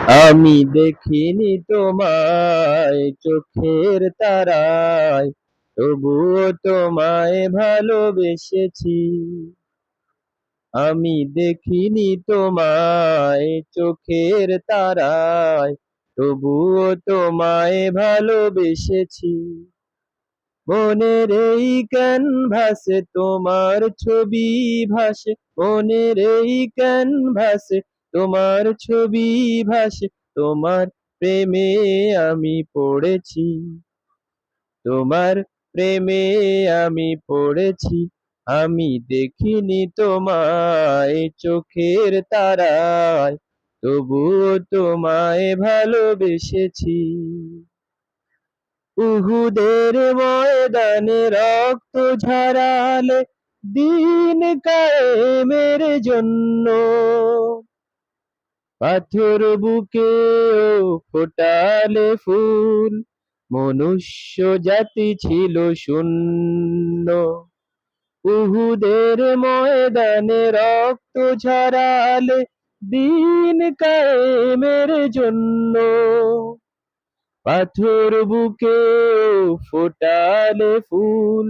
আমি দেখিনি তোমায় চোখের তারায়, তবুও তোমায় ভালোবেসেছি। আমি দেখিনি তোমায় চোখের তারায়, তবুও তোমায় ভালোবেসেছি। মনের এই ক্যানভাসে তোমার ছবি ভাসে, মনের এই ক্যানভাসে তোমার ছবি ভাসে। তোমার প্রেমে আমি পড়েছি, তোমার প্রেমে আমি পড়েছি। আমি দেখিনি তোমায় চোখের তারায়, তবুও তোমায় ভালোবেসেছি। উহুদের ময়দানে রক্ত ঝরালে দিন কায়েমের জন্য, পাথর বুকেও ফোটালে ফুল, মনুষ্য জাতি ছিল শূন্য। উহুদের ময়দানে রক্ত ঝরালে দিন কায়েমের জন্য, পাথর বুকেও ফোটালে ফুল,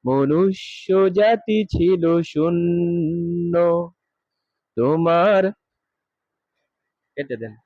মনুষ্য জাতি ছিল শূন্য। তোমার কেটে দেন।